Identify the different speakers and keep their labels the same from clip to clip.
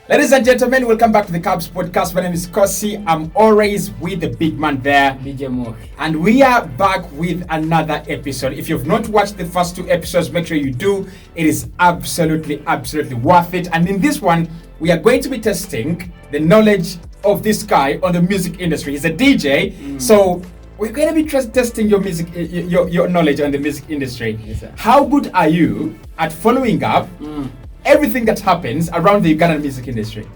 Speaker 1: Ladies and gentlemen, welcome back to the Kabs podcast. My name is Kosi. I'm always with the big man there.
Speaker 2: DJ Mo.
Speaker 1: And we are back with another episode. If you've not watched the first two episodes, make sure you do. It is absolutely worth it. And in this one, we are going to be testing the knowledge of this guy on the music industry. He's a DJ, so we're going to be testing your music, your knowledge on the music industry.
Speaker 2: Yes, sir.
Speaker 1: How good are you at following up everything that happens around the Ugandan music industry?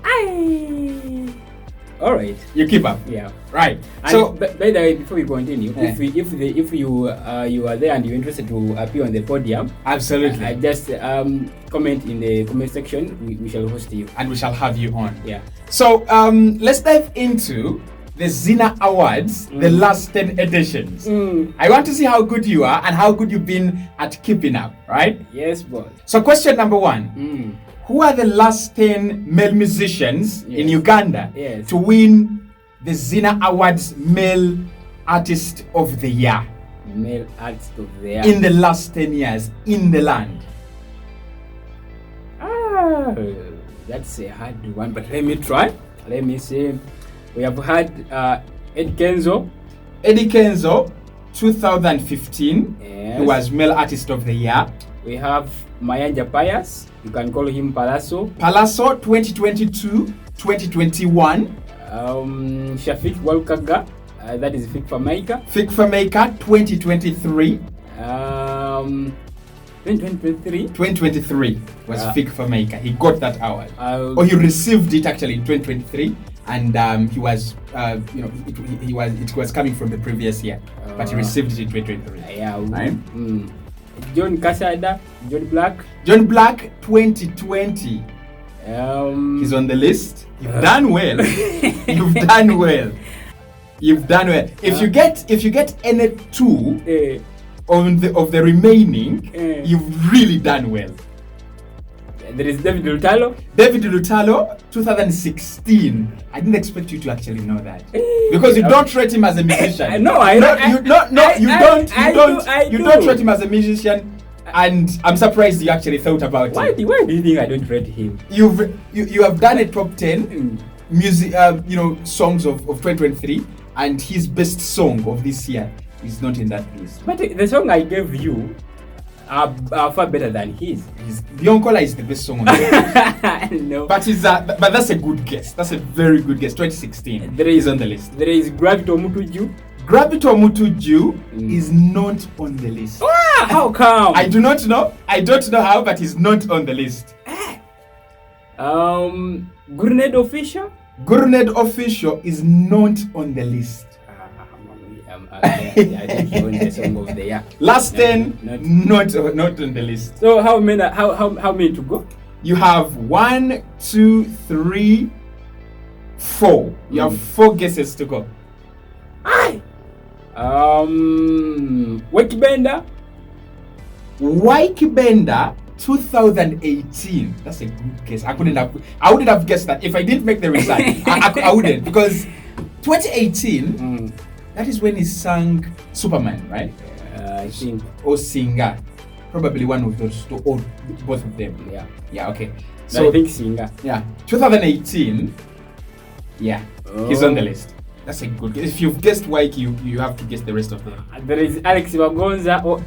Speaker 2: All right.
Speaker 1: You keep up?
Speaker 2: Yeah.
Speaker 1: Right.
Speaker 2: And
Speaker 1: So,
Speaker 2: by the way, before we continue,
Speaker 1: Yeah.
Speaker 2: if you are there and you're interested to appear on the podium,
Speaker 1: absolutely.
Speaker 2: just comment in the comment section. We shall host you.
Speaker 1: And we shall have you on.
Speaker 2: Yeah.
Speaker 1: So, let's dive into the Zina Awards, the last 10 editions. I want to see how good you are and how good you've been at keeping up, right?
Speaker 2: Yes, boss.
Speaker 1: So, question number one. Who are the last 10 male musicians in Uganda
Speaker 2: Yes.
Speaker 1: to win the Zina Awards Male Artist of the Year
Speaker 2: Male artist of the year.
Speaker 1: in the last 10 years in the land?
Speaker 2: That's a hard one, but let me try. Let me see. We have had Ed Kenzo.
Speaker 1: Eddie Kenzo, 2015,
Speaker 2: Yes.
Speaker 1: he was Male Artist of the Year.
Speaker 2: We have Mayanja Pius. You can call him Palazzo.
Speaker 1: Palazzo, 2022, 2021.
Speaker 2: Shafiq Walkaga. That is Fit for Maker.
Speaker 1: Fikfa Maker, 2023.
Speaker 2: 2023.
Speaker 1: 2023 was Fikfa Maker. He got that award. Or he received it actually in 2023. And he was, it was coming from the previous year, but he received it in 2023.
Speaker 2: Yeah.
Speaker 1: Right?
Speaker 2: John Casada, John Black.
Speaker 1: John Black, 2020. He's on the list. You've done well. You've done well. You've done well. If you get any two of the remaining, you've really done well.
Speaker 2: There is David Lutalo.
Speaker 1: David Lutalo, 2016. I didn't expect you to actually know that because you don't rate him as a musician.
Speaker 2: You
Speaker 1: don't rate him as a musician, and I'm surprised you actually thought about
Speaker 2: Why
Speaker 1: it.
Speaker 2: do you think I don't rate him?
Speaker 1: You have done a top 10 music, songs of 2023, and his best song of this year is not in that list.
Speaker 2: But the song I gave you are far better than his.
Speaker 1: The Onkola is the best song on the list.
Speaker 2: No.
Speaker 1: But that's a good guess. That's a very good guess. 2016.
Speaker 2: There is
Speaker 1: on the list.
Speaker 2: There is Gravito Mutuju.
Speaker 1: Gravito Mutuju is not on the list.
Speaker 2: How come?
Speaker 1: I do not know. I don't know how, but he's not on the list.
Speaker 2: Gurned Official.
Speaker 1: Gurned Official is not on the list.
Speaker 2: I think he won the song of the year.
Speaker 1: Last 10, not on the list.
Speaker 2: So how many to go?
Speaker 1: You have 1, 2, 3, 4. You have 4 guesses to go.
Speaker 2: Wakibenda.
Speaker 1: Wakibenda, 2018. That's a good guess. I wouldn't have guessed that if I didn't make the result. I wouldn't, because 2018. That is when he sang Superman, right?
Speaker 2: I think.
Speaker 1: Or Singer. Probably one of those two, or both of them.
Speaker 2: Yeah.
Speaker 1: Yeah, okay.
Speaker 2: So I think Singer.
Speaker 1: Yeah. 2018. Yeah. He's on the list. That's a good guess. If you've guessed Wyke, you have to guess the rest of them.
Speaker 2: There is Alex Bagonza, or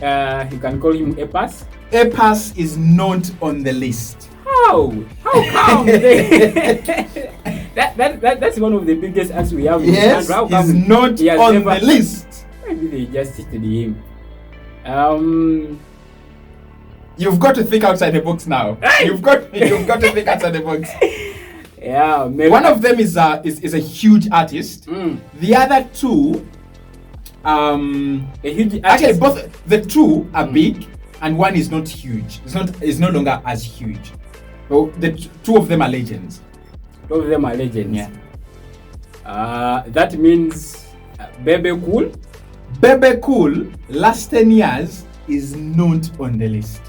Speaker 2: you can call him Epas.
Speaker 1: Epas is not on the list.
Speaker 2: How come? That's one of the biggest acts we have.
Speaker 1: Yes, he's not on the list.
Speaker 2: Maybe they just cheated him.
Speaker 1: You've got to think outside the box now. You've got to think outside the box.
Speaker 2: Yeah, maybe.
Speaker 1: One of them is a huge artist. The other two,
Speaker 2: a huge artist.
Speaker 1: actually both the two are big, and one is not huge. It's no longer as huge. So the two of them are legends.
Speaker 2: Two of them are legends.
Speaker 1: Yeah.
Speaker 2: That means Bebe Cool.
Speaker 1: Bebe Cool, last 10 years, is not on the list.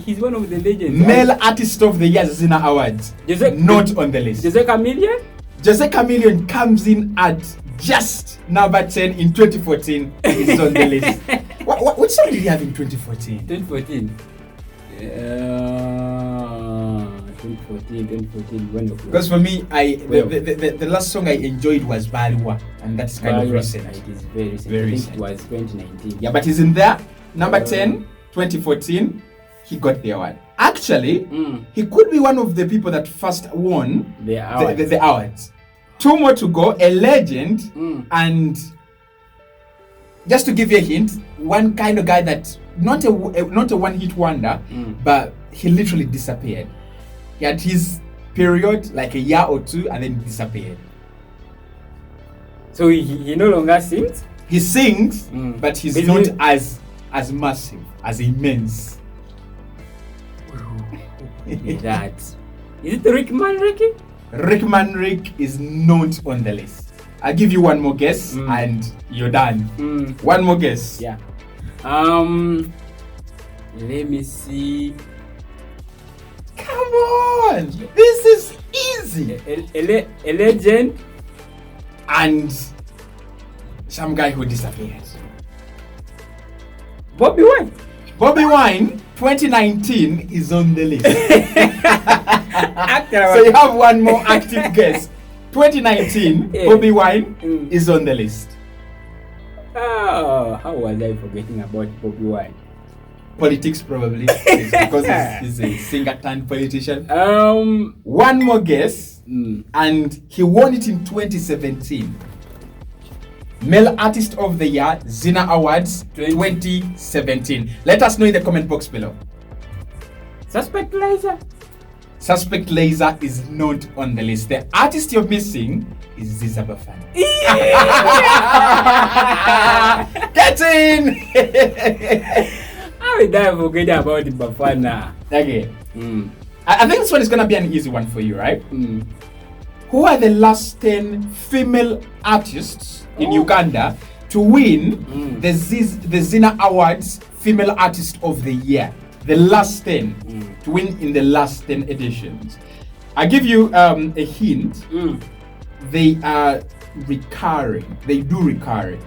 Speaker 2: He's one of the legends.
Speaker 1: Male Artist of the Year Zina Awards, not on the list.
Speaker 2: Jose Chameleon?
Speaker 1: Jose Chameleon comes in at just number 10 in 2014. He's on the list. What song did he have in 2014?
Speaker 2: 2014. 2014, when
Speaker 1: Because for me, the last song I enjoyed was Baliwa, and that's kind of recent.
Speaker 2: It is very recent.
Speaker 1: Very
Speaker 2: I think
Speaker 1: recent.
Speaker 2: it was 2019.
Speaker 1: Yeah, but he's in there. Number 10, 2014, he got the award. Actually, he could be one of the people that first won
Speaker 2: The awards.
Speaker 1: the awards. 2 more to go, a legend, and just to give you a hint, one kind of guy that not a one-hit wonder, but he literally disappeared. He had his period like a year or two, and then disappeared.
Speaker 2: So he no longer sings?
Speaker 1: He sings, but he's
Speaker 2: Basically-
Speaker 1: not as massive, as immense.
Speaker 2: That. Is it Rick Manrique?
Speaker 1: Rick Manrique is not on the list. I'll give you one more guess, and you're done. One more guess.
Speaker 2: Yeah. Let me see.
Speaker 1: Come on, this is easy.
Speaker 2: A legend.
Speaker 1: And some guy who disappeared.
Speaker 2: Bobby Wine.
Speaker 1: Bobby Wine, 2019 is on the list.
Speaker 2: Actor.
Speaker 1: So you have one more active guess. 2019,
Speaker 2: Yeah.
Speaker 1: Bobby Wine is on the list.
Speaker 2: Oh, how was I forgetting about Bobby Wine?
Speaker 1: Politics probably, it's because he's a singer turned politician. One more guess, and he won it in 2017. Male Artist of the Year, Zina Awards 2017. Let us know in the comment box below.
Speaker 2: Suspect Liza.
Speaker 1: Suspect Laser is not on the list. The artist you're missing is Ziza Bafana. Get in!
Speaker 2: How did I forget about Bafana?
Speaker 1: Okay. I think this one is going to be an easy one for you, right? Who are the last 10 female artists in Uganda to win the Zina Awards Female Artist of the Year? The last 10 to win in the last 10 editions. I give you a hint. They are recurring. They do recurring.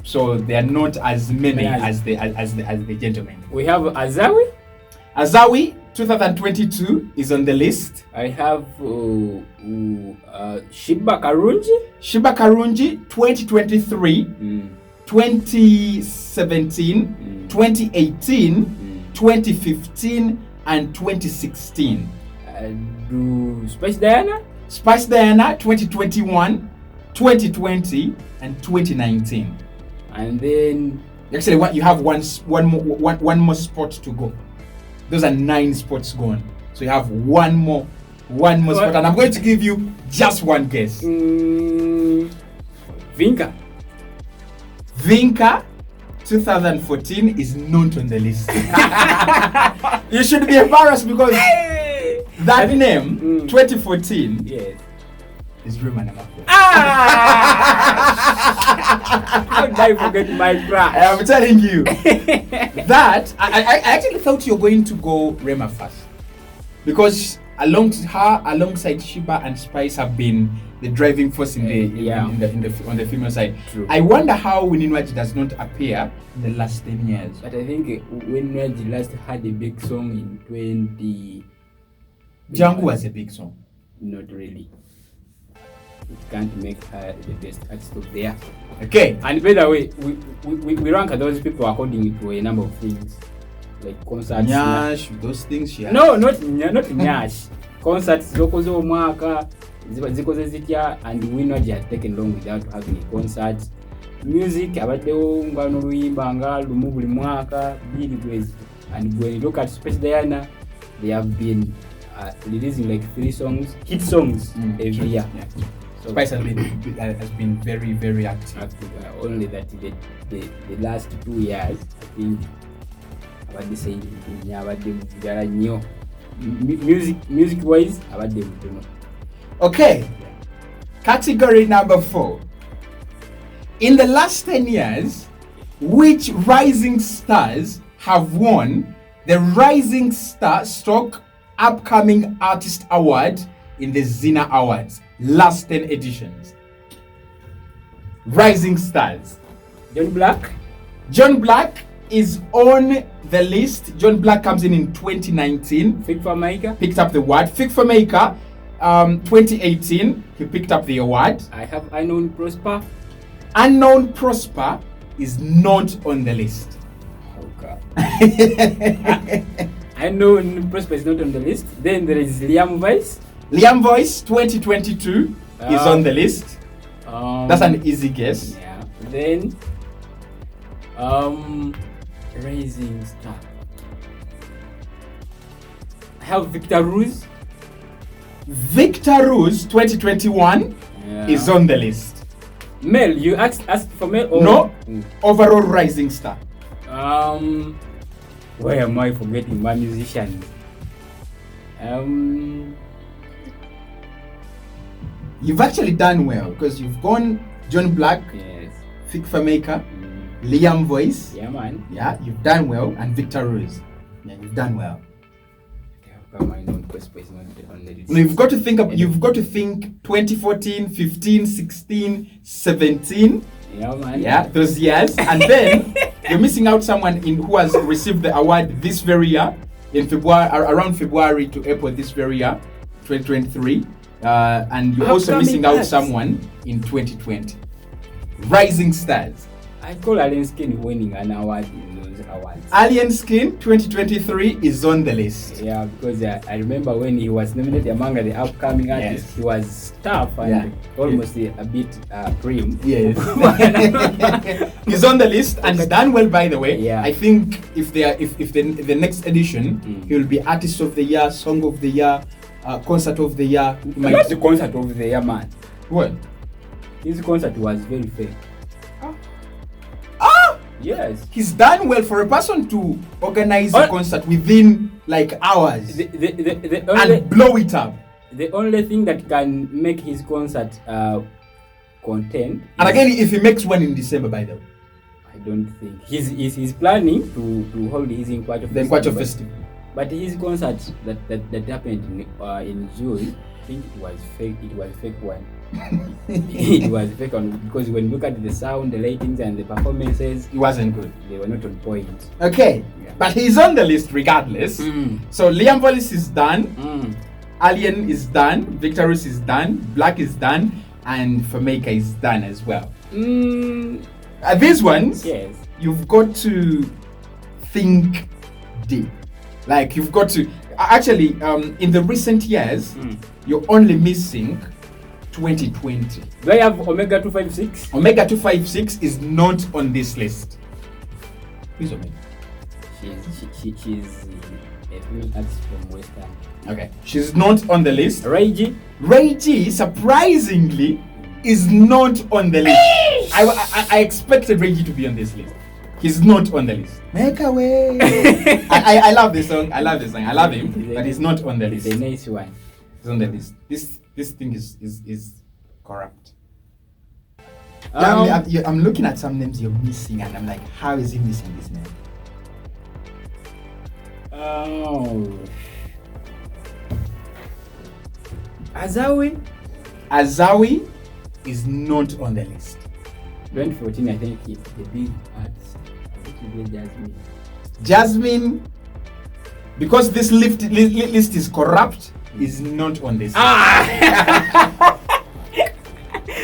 Speaker 1: So they are not as many as the gentlemen.
Speaker 2: We have Azawi.
Speaker 1: Azawi 2022 is on the list.
Speaker 2: I have Shiba Karunji.
Speaker 1: Shiba Karunji 2023, 2017, 2018, 2015 and 2016.
Speaker 2: Do Spice Diana?
Speaker 1: Spice Diana 2021, 2020 and 2019.
Speaker 2: And then
Speaker 1: Actually, what you have one more spot to go. Those are 9 spots gone. So you have one more spot, and I'm going to give you just one guess.
Speaker 2: Vinka.
Speaker 1: Vinka 2014 is not on the list. You should be embarrassed because that name 2014
Speaker 2: Yes.
Speaker 1: is Roman Amako.
Speaker 2: How did I forget my crush?
Speaker 1: I'm telling you that I actually thought you're going to go Rema first, because alongside Shiba and Spice have been the driving force in on the female side.
Speaker 2: True.
Speaker 1: I wonder how Winninwaji does not appear in the last 10 years.
Speaker 2: But I think when Raji last had a big song in 20...
Speaker 1: Django was a big song.
Speaker 2: Not really. It can't make her the best artist of the year.
Speaker 1: Okay.
Speaker 2: And by the way, we rank those people according to a number of things. Like concerts.
Speaker 1: Nyash, those things she has.
Speaker 2: No, not Nyash. Concerts zokoze omwaka zikoze zitya, and Winwaji had taken long without having a concert. Music abaddewo nga n'oluyimba nga lumu buli mwaka biri bwezi. And when you look at Space Diana, they have been releasing like 3 songs, hit songs every year.
Speaker 1: Yeah.
Speaker 2: So
Speaker 1: Spice has been very, very active.
Speaker 2: Only that the last 2 years, I think, abadde saying abadde mujala nnyo. Music wise, abadde mutono.
Speaker 1: Okay. Category number 4. In the last 10 years, which rising stars have won the Rising Star Stock Upcoming Artist Award in the Zina Awards? Last 10 editions. Rising stars.
Speaker 2: John Black.
Speaker 1: John Black is on the list. John Black comes in 2019.
Speaker 2: Fit for Maker.
Speaker 1: Picked up the award. Fit for Maker, 2018. He picked up the award.
Speaker 2: I have Unknown Prosper.
Speaker 1: Unknown Prosper is not on the list.
Speaker 2: Oh God. Unknown Prosper is not on the list. Then there is Liam Voice.
Speaker 1: Liam Voice, 2022 is on the list. That's an easy guess.
Speaker 2: Yeah. Then Rising Star. I have Victor Ruse.
Speaker 1: Victor Ruse, 2021 is on the list.
Speaker 2: Male, you asked for male or
Speaker 1: no? Overall rising star.
Speaker 2: Why am I forgetting my musician?
Speaker 1: You've actually done well because you've gone John Black,
Speaker 2: Yes.
Speaker 1: Fikfa Maker, Liam Voice.
Speaker 2: Yeah, man.
Speaker 1: Yeah, you've done well, and Victor Rose. Yeah, you've done well.
Speaker 2: How come I know Prosper is not on the list?
Speaker 1: No, you've got to think 2014, 15, 16, 17.
Speaker 2: Yeah, man.
Speaker 1: Yeah, those years. And then you're missing out someone who has received the award this very year, in February, around February to April this very year, 2023. And you're also missing out someone in 2020. Rising stars.
Speaker 2: I call Alien Skin winning an award in those awards.
Speaker 1: Alien Skin 2023 is on the list.
Speaker 2: Yeah, because I remember when he was nominated among the upcoming artists, he was tough and almost a bit prim.
Speaker 1: Yes. He's on the list and he's done well, by the way.
Speaker 2: Yeah.
Speaker 1: I think if the next edition, he will be Artist of the Year, Song of the Year, Concert of the Year.
Speaker 2: Not the Concert of the Year, man.
Speaker 1: What?
Speaker 2: His concert was very fake. Yes.
Speaker 1: He's done well for a person to organize a concert within like hours and blow it up.
Speaker 2: The only thing that can make his concert content.
Speaker 1: And again, if he makes one in December, by the way.
Speaker 2: I don't think he's planning to hold his Nkwacho
Speaker 1: Festival.
Speaker 2: But his concert that happened in June, I think it was fake. It was fake one. It was fake one because when you look at the sound, the ratings, and the performances,
Speaker 1: it wasn't good.
Speaker 2: They were not on point.
Speaker 1: Okay, but he's on the list regardless. So Liam Voice is done. Alien is done. Victorous is done. Black is done, and Fameka is done as well. These ones,
Speaker 2: yes,
Speaker 1: you've got to think deep. Like you've got to actually in the recent years, you're only missing 2020.
Speaker 2: Do I have Omega 256?
Speaker 1: Omega 256 is not on this list. Who's Omega?
Speaker 2: She's a female artist from Western.
Speaker 1: Okay, she's not on the list.
Speaker 2: Ray G,
Speaker 1: surprisingly, is not on the list. I expected Ray G to be on this list. He's not on the list. Make a way. I love this song. I love him, but he's not on the list.
Speaker 2: The nice one.
Speaker 1: He's on the list. This thing is corrupt. I'm looking at some names you're missing, and I'm like, how is he missing this name?
Speaker 2: Oh,
Speaker 1: Azawi is not on the list.
Speaker 2: 2014, I think it's the big artist. I think he did
Speaker 1: Jasmine, because this list is corrupt, is not on this list.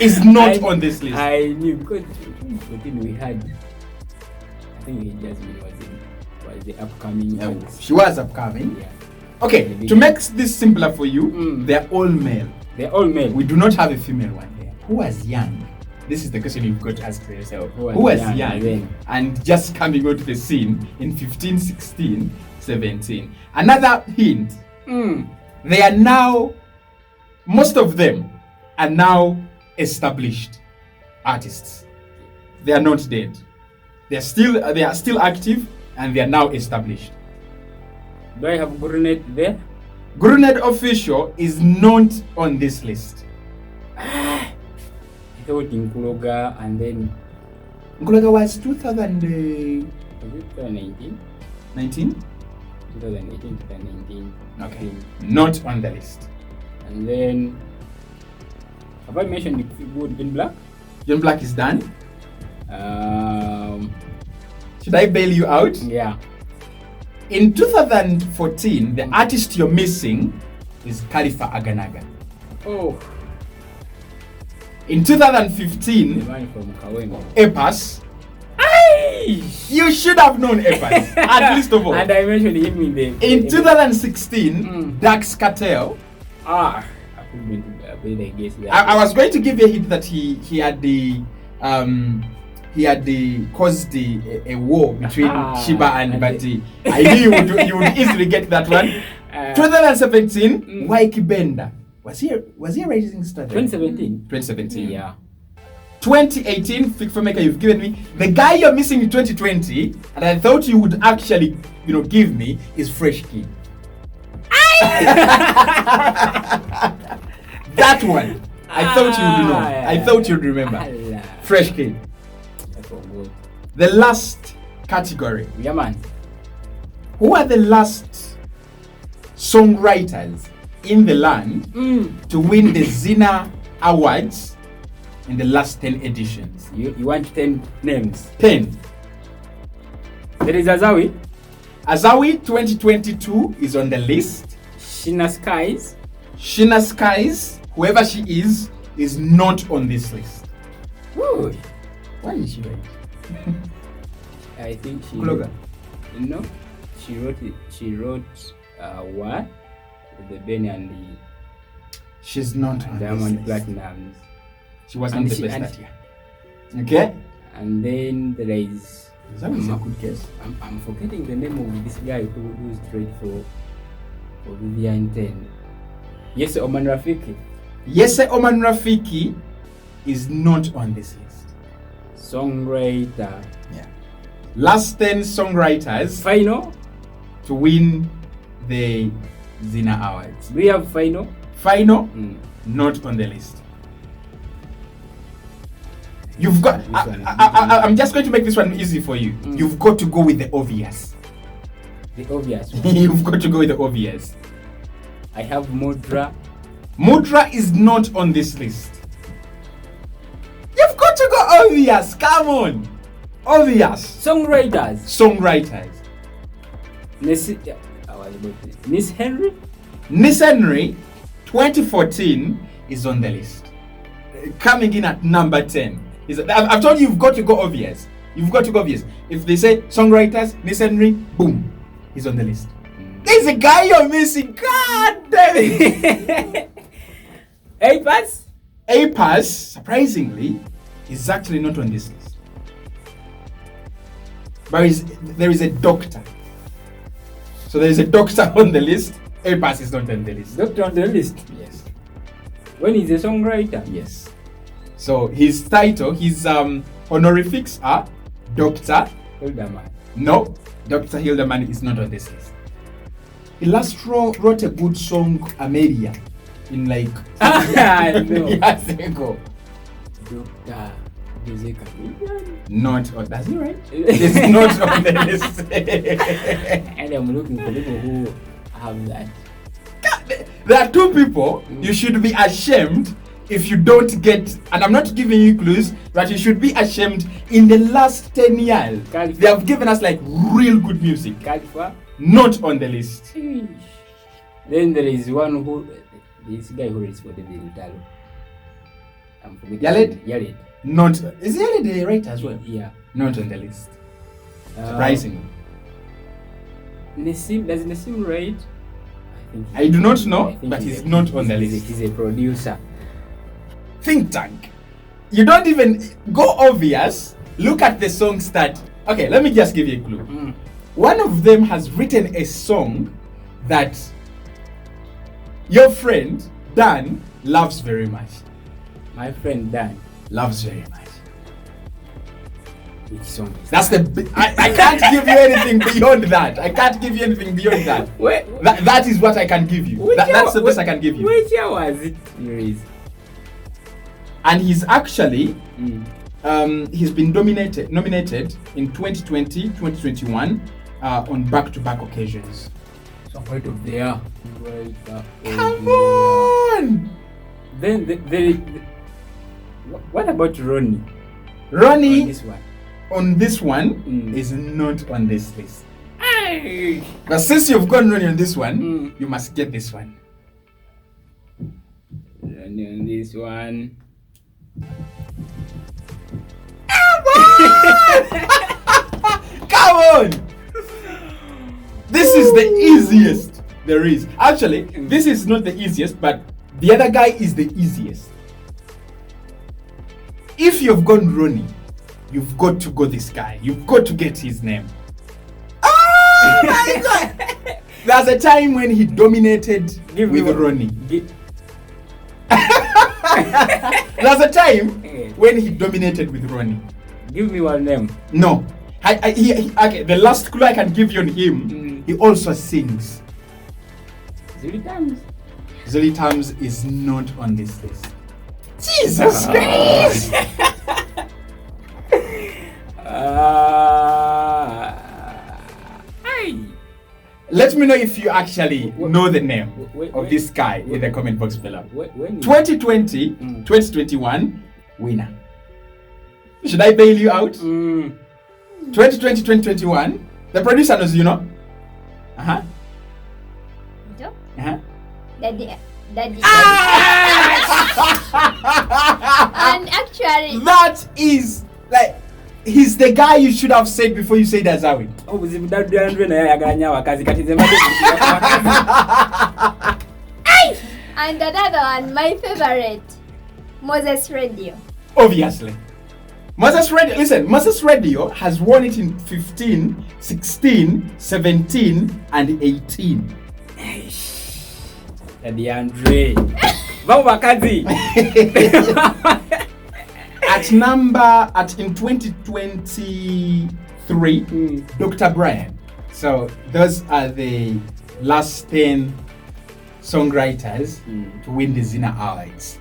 Speaker 1: Is not on this list.
Speaker 2: I knew because 2014 we had. I think Jasmine was the upcoming.
Speaker 1: She was upcoming.
Speaker 2: Yeah.
Speaker 1: Okay, to make this simpler for you, they're all male.
Speaker 2: They're all male.
Speaker 1: We do not have a female one there. Who was young? This is the question you've got to ask yourself. Who was young and just coming onto the scene in 15, 16, 17? Another hint. They are now, most of them are now established artists. They are not dead. They are still active and they are now established.
Speaker 2: Do I have Gurunet there?
Speaker 1: Gurunet Official is not on this list.
Speaker 2: I thought Nkuloga and then
Speaker 1: Nkuloga was 2019.
Speaker 2: 2018, 2019.
Speaker 1: Okay. Not on the list.
Speaker 2: And then have I mentioned John Black?
Speaker 1: John Black is done. Should I bail you out?
Speaker 2: Yeah.
Speaker 1: In 2014, the artist you're missing is Khalifa Aganaga.
Speaker 2: Oh.
Speaker 1: In
Speaker 2: The
Speaker 1: 2015,
Speaker 2: man from Kawengo.
Speaker 1: Epas.
Speaker 2: Aye!
Speaker 1: You should have known Epas, at least of all.
Speaker 2: And I mentioned him in the.
Speaker 1: In 2016, Dax Cartel.
Speaker 2: I couldn't better guess that.
Speaker 1: I was going to give you a hint that he had caused a war between Shiba and Bati. I knew you would easily get that one. 2017, Waiki Benda. Was he a rising star?
Speaker 2: 2017.
Speaker 1: 2017.
Speaker 2: Yeah.
Speaker 1: 2018, Fig Filmmaker, you've given me. The guy you're missing in 2020, and I thought you would actually, give me, is Fresh Kid. That one. I thought you would know. I thought you'd remember. Fresh Kid.
Speaker 2: I forgot.
Speaker 1: The last category.
Speaker 2: Yeah, man.
Speaker 1: Who are the last songwriters in the land to win the Zina Awards in the last 10 editions?
Speaker 2: You want 10 names?
Speaker 1: 10.
Speaker 2: There is Azawi.
Speaker 1: Azawi 2022 is on the list.
Speaker 2: Shina Skies.
Speaker 1: Shina Skies, whoever she is not on this list.
Speaker 2: Woo.
Speaker 1: Why is she right?
Speaker 2: I think she.
Speaker 1: Kloga.
Speaker 2: No, she wrote it. She wrote what? The Benny and the.
Speaker 1: She's not on
Speaker 2: Diamond
Speaker 1: this list.
Speaker 2: Platinums.
Speaker 1: She was not the best that year. Okay.
Speaker 2: And then there is.
Speaker 1: That was a good guess.
Speaker 2: I'm forgetting the name of this guy who's straight for Vivian 10. Yes, Oman Rafiki.
Speaker 1: Yese Oman Rafiki is not on this list.
Speaker 2: Songwriter.
Speaker 1: Yeah. Last 10 songwriters
Speaker 2: Final.
Speaker 1: to win the Zina Awards.
Speaker 2: Do we have final?
Speaker 1: Final, not on the list. You've got. I'm just going to make this one easy for you. You've got to go with the obvious.
Speaker 2: The obvious one.
Speaker 1: You've got to go with the obvious.
Speaker 2: I have Mudra.
Speaker 1: Mudra is not on this list. You've got to go obvious. Come on. Obvious.
Speaker 2: Songwriters. Miss Henry.
Speaker 1: Miss Henry 2014 is on the list. Coming in at number 10. I've told you, you've got to go obvious. You've got to go obvious. If they say songwriters, Miss Henry, boom, he's on the list. There's a guy you're missing. God damn it. A-Pass, surprisingly, is actually not on this list. But there is a doctor. So there is a doctor on the list. A-Pass is not on the list.
Speaker 2: Doctor on the list?
Speaker 1: Yes.
Speaker 2: When he's a songwriter?
Speaker 1: Yes. So his title, his honorifics are Dr.
Speaker 2: Hilderman.
Speaker 1: No, Dr. Hilderman is not on this list. He last wrote a good song, Amelia, in like
Speaker 2: no.
Speaker 1: years ago.
Speaker 2: Dr.
Speaker 1: Not on, that's it, right? It's not on the list.
Speaker 2: And I'm looking for people who have that.
Speaker 1: There are two people you should be ashamed if you don't get, and I'm not giving you clues, but you should be ashamed in the last 10 years.
Speaker 2: Khalifa.
Speaker 1: They have given us like real good music.
Speaker 2: Khalifa.
Speaker 1: Not on the list.
Speaker 2: Then there is one this guy who is for the Vitalo. I'm forgetting. Yalet.
Speaker 1: Not. Is Yalet the right as well?
Speaker 2: Yeah.
Speaker 1: Not on the list. Surprisingly.
Speaker 2: Nassim, does Nassim write?
Speaker 1: I do not know, but he's not on the list.
Speaker 2: He's a producer.
Speaker 1: Think tank. You don't even go obvious. Look at the songs that. Okay, let me just give you a clue. One of them has written a song that your friend Dan loves very much.
Speaker 2: My friend Dan
Speaker 1: loves very much.
Speaker 2: Which song?
Speaker 1: That's the. I can't give you anything beyond that. I can't give you anything beyond that. That is what I can give you. That's the best I can give you.
Speaker 2: Which year was it released?
Speaker 1: And he's actually he's been nominated in 2020, 2021 on back-to-back occasions.
Speaker 2: So right of there.
Speaker 1: Come on!
Speaker 2: Then what about Ronnie?
Speaker 1: Ronnie
Speaker 2: this one.
Speaker 1: on this one is not on this list. But since you've gotten Ronnie on this one, you must get this one.
Speaker 2: Ronnie on this one.
Speaker 1: Come on! This is the easiest there is. Actually, this is not the easiest, but the other guy is the easiest. If you've gone Ronnie, you've got to go this guy. You've got to get his name. Oh my God! There's a time when he dominated with Ronnie. There's a time when he dominated with Ronnie.
Speaker 2: Give me one name.
Speaker 1: No. Okay, the last clue I can give you on him, he also sings. Zuli Tams is not on this list. Jesus Christ! Let me know if you actually know the name of this guy in the comment box below. 2020, 2021 winner. Should I bail you out? 2020, 2021. The producer knows, you know.
Speaker 3: Daddy. And actually,
Speaker 1: that is like, he's the guy you should have said before you said Azawi.
Speaker 3: And another one, my favorite, Moses Radio.
Speaker 1: Obviously. Moses Radio, listen, Moses Radio has won it in 15, 16, 17, and 18.
Speaker 2: Daddy Andre.
Speaker 1: In 2023, Dr. Brian. So those are the last 10 songwriters to win the Zina Awards.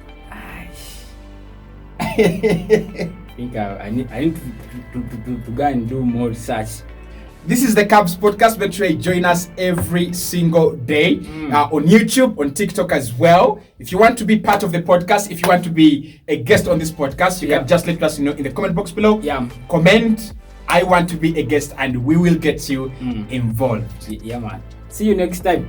Speaker 2: I think I need to go and do more research.
Speaker 1: This is the Kabs podcast. Make sure you join us every single day on YouTube, on TikTok as well. If you want to be part of the podcast, if you want to be a guest on this podcast, you can just let us know in the comment box below. Comment, I want to be a guest, and we will get you involved.
Speaker 2: Yeah, man. See you next time.